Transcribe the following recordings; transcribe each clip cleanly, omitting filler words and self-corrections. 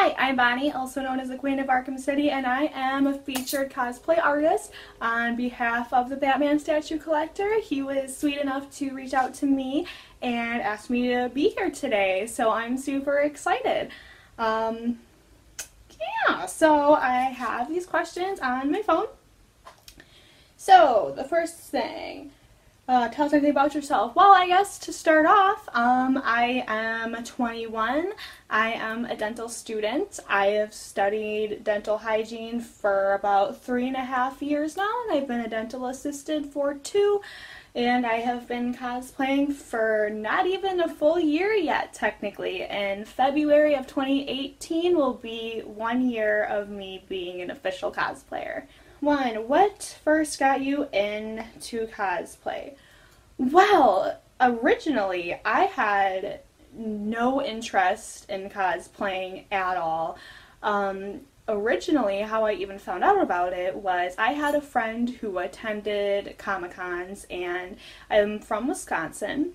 Hi, I'm Bonnie, also known as the Queen of Arkham City, and I am a featured cosplay artist on behalf of the Batman statue collector. He was sweet enough to reach out to me and asked me to be here today, so I'm super excited. Yeah, so I have these questions on my phone. So, the first thing, tell us anything about yourself. Well, I guess to start off, I am 21. I am a dental student. I have studied dental hygiene for about 3.5 years now, and I've been a dental assistant for 2. And I have been cosplaying for not even a full year yet, technically. In February of 2018 will be 1 year of me being an official cosplayer. What first got you into cosplay? Well, originally I had no interest in cosplaying at all. Originally, how I even found out about it was I had a friend who attended Comic-Cons, and I'm from Wisconsin,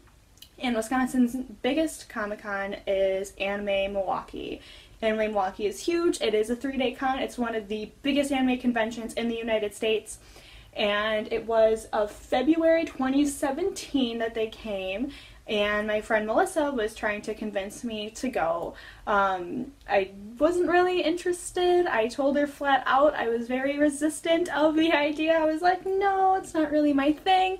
and Wisconsin's biggest Comic-Con is Anime Milwaukee. Anime Milwaukee is huge. It is a 3-day con. It's one of the biggest anime conventions in the United States. And it was of February 2017 that they came, and my friend Melissa was trying to convince me to go. I wasn't really interested. I told her flat out I was very resistant of the idea. I was like, no, it's not really my thing.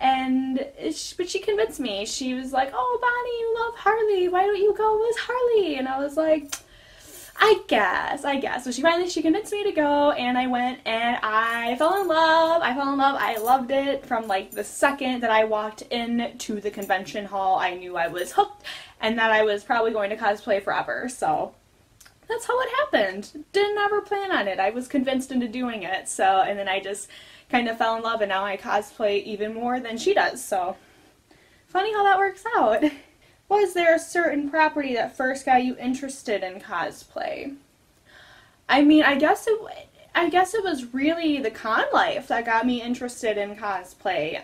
But she convinced me. She was like, oh, Bonnie, you love Harley. Why don't you go as Harley? And I was like, I guess. So she convinced me to go, and I went, and I fell in love. I loved it from like the second that I walked into the convention hall. I knew I was hooked and that I was probably going to cosplay forever. So that's how it happened. Didn't ever plan on it. I was convinced into doing it. So, and then I just kind of fell in love, and now I cosplay even more than she does. So funny how that works out. Was there a certain property that first got you interested in cosplay? I mean, I guess it was really the con life that got me interested in cosplay.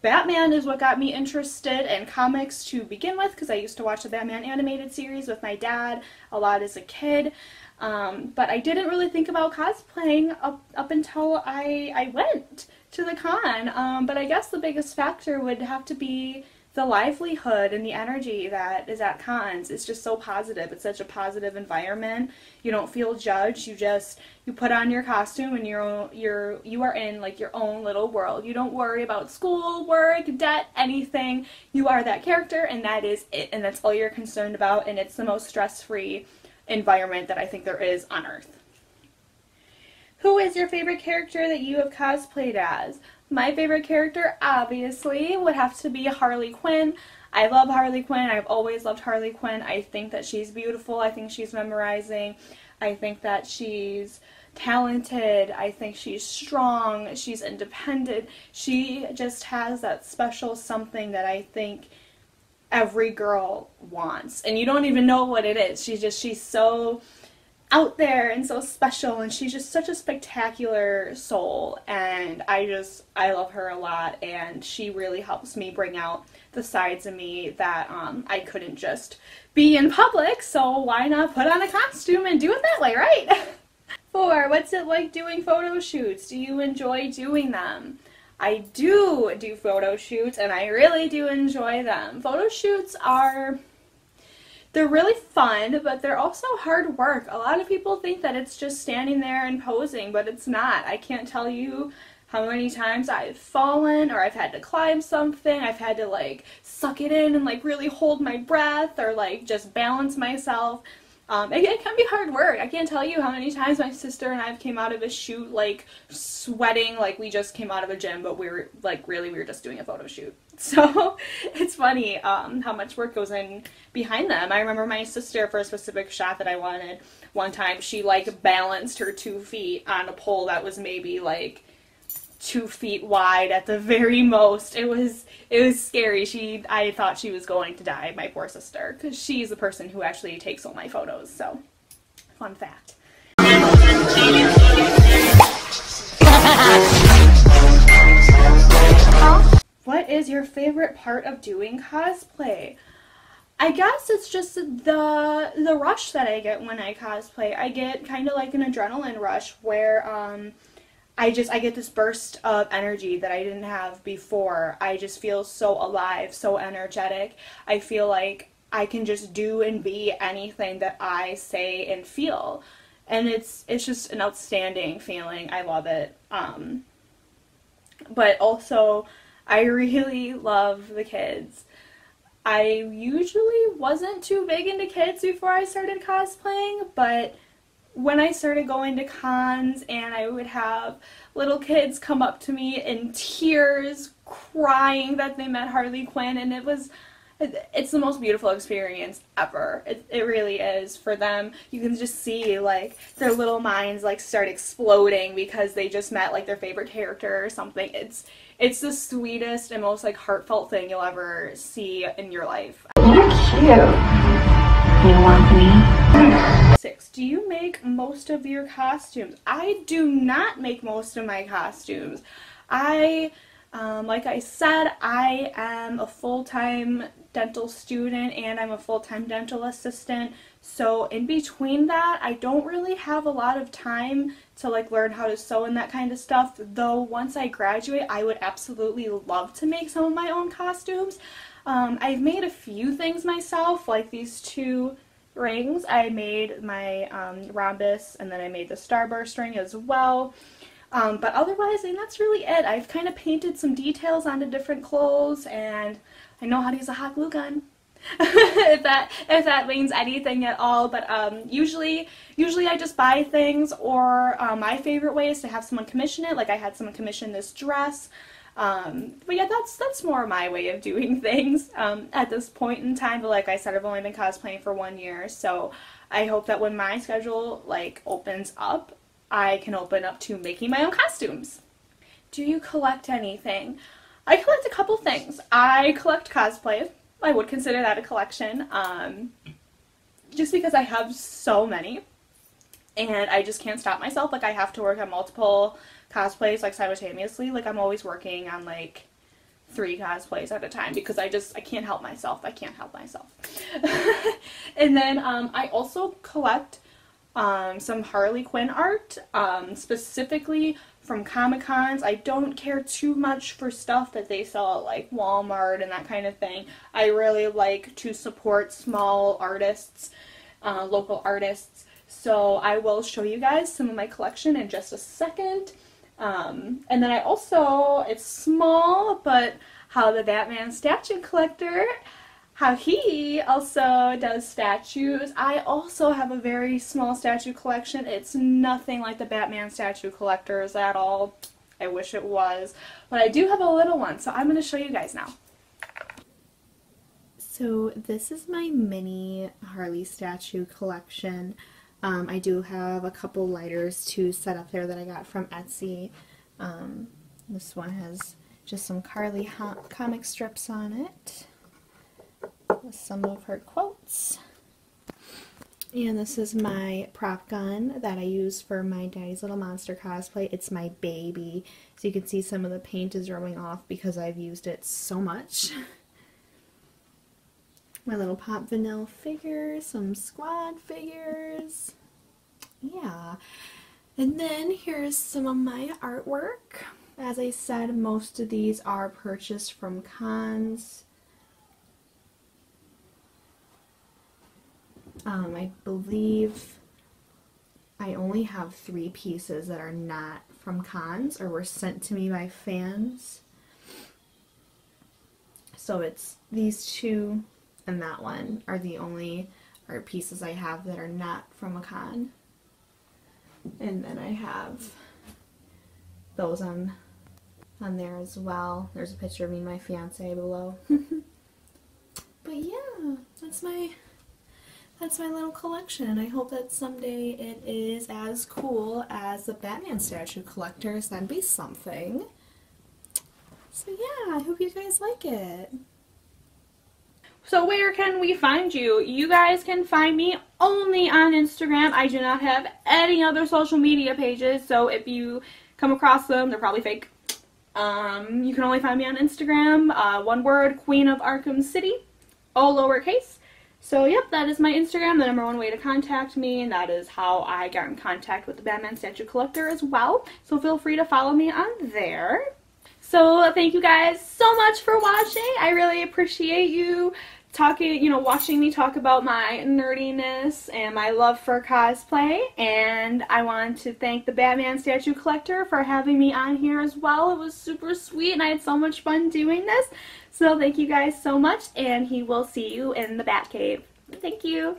Batman is what got me interested in comics to begin with, because I used to watch the Batman animated series with my dad a lot as a kid. But I didn't really think about cosplaying up until I went to the con. But I guess the biggest factor would have to be the livelihood and the energy that is at cons. It's just so positive. It's such a positive environment. You don't feel judged. You put on your costume, and you are in like your own little world. You don't worry about school, work, debt, anything. You are that character, and that is it. And that's all you're concerned about. And it's the most stress-free environment that I think there is on Earth. Who is your favorite character that you have cosplayed as? My favorite character, obviously, would have to be Harley Quinn. I love Harley Quinn. I've always loved Harley Quinn. I think that she's beautiful. I think she's memorizing. I think that she's talented. I think she's strong. She's independent. She just has that special something that I think every girl wants. And you don't even know what it is. She's so out there and so special, and she's just such a spectacular soul, and I love her a lot, and she really helps me bring out the sides of me that I couldn't just be in public, so why not put on a costume and do it that way, right? 4, what's it like doing photo shoots? Do you enjoy doing them? I do photo shoots, and I really do enjoy them. Photo shoots they're really fun, but they're also hard work. A lot of people think that it's just standing there and posing, but it's not. I can't tell you how many times I've fallen, or I've had to climb something. I've had to like suck it in and like really hold my breath, or like just balance myself. It can be hard work. I can't tell you how many times my sister and I came out of a shoot like sweating like we just came out of a gym, but we were just doing a photo shoot. So it's funny how much work goes in behind them. I remember my sister, for a specific shot that I wanted, one time she like balanced her 2 feet on a pole that was maybe like 2 feet wide at the very most. It was scary. I thought she was going to die, my poor sister, because she's the person who actually takes all my photos. So, fun fact. What is your favorite part of doing cosplay? I guess it's just the rush that I get when I cosplay. I get kind of like an adrenaline rush where I get this burst of energy that I didn't have before. I just feel so alive, so energetic. I feel like I can just do and be anything that I say and feel. And it's just an outstanding feeling. I love it. But also, I really love the kids. I usually wasn't too big into kids before I started cosplaying, but when I started going to cons and I would have little kids come up to me in tears, crying that they met Harley Quinn, and it's the most beautiful experience ever. It really is for them. You can just see like their little minds like start exploding because they just met like their favorite character or something. It's the sweetest and most like heartfelt thing you'll ever see in your life. You're cute. You want me? 6. Do you make most of your costumes? I do not make most of my costumes. Like I said, I am a full-time dental student and I'm a full-time dental assistant. So in between that, I don't really have a lot of time to like learn how to sew and that kind of stuff. Though once I graduate, I would absolutely love to make some of my own costumes. I've made a few things myself, like these 2 rings. I made my rhombus, and then I made the starburst ring as well. But otherwise, I mean, that's really it. I've kind of painted some details onto different clothes, and I know how to use a hot glue gun. if that means anything at all. But usually I just buy things, or my favorite way is to have someone commission it. Like I had someone commission this dress. But yeah, that's more my way of doing things at this point in time. But like I said, I've only been cosplaying for 1 year, so I hope that when my schedule like opens up, I can open up to making my own costumes. Do you collect anything? I collect a couple things. I collect cosplay. I would consider that a collection, just because I have so many, and I just can't stop myself. Like I have to work on multiple cosplays like simultaneously. Like I'm always working on like 3 cosplays at a time because I can't help myself. And then I also collect some Harley Quinn art, specifically from Comic-Cons. I don't care too much for stuff that they sell at like Walmart and that kind of thing. I really like to support small artists, local artists. So I will show you guys some of my collection in just a second. And then I also, it's small, but how the Batman statue collector, how he also does statues. I also have a very small statue collection. It's nothing like the Batman statue collectors at all. I wish it was. But I do have a little one, so I'm going to show you guys now. So this is my mini Harley statue collection. I do have a couple lighters to set up there that I got from Etsy. This one has just some Carly comic strips on it with some of her quotes. And this is my prop gun that I use for my Daddy's Little Monster cosplay. It's my baby. So you can see some of the paint is rubbing off because I've used it so much. My little Pop Vanille figures, some squad figures. Yeah. And then here's some of my artwork. As I said, most of these are purchased from cons. I believe I only have 3 pieces that are not from cons or were sent to me by fans. So it's these 2 and that one are the only art pieces I have that are not from a con. And then I have those on there as well. There's a picture of me and my fiance below. But yeah, that's my little collection. I hope that someday it is as cool as the Batman statue collectors. That'd be something. So yeah, I hope you guys like it. So where can we find you? You guys can find me only on Instagram. I do not have any other social media pages, so if you come across them, they're probably fake. You can only find me on Instagram. One word, Queen of Arkham City, all lowercase. So yep, that is my Instagram, the #1 way to contact me, and that is how I got in contact with the Batman statue collector as well. So feel free to follow me on there. So thank you guys so much for watching. I really appreciate you watching me talk about my nerdiness and my love for cosplay. And I want to thank the Batman statue collector for having me on here as well. It was super sweet and I had so much fun doing this. So thank you guys so much, and he will see you in the Batcave. Thank you.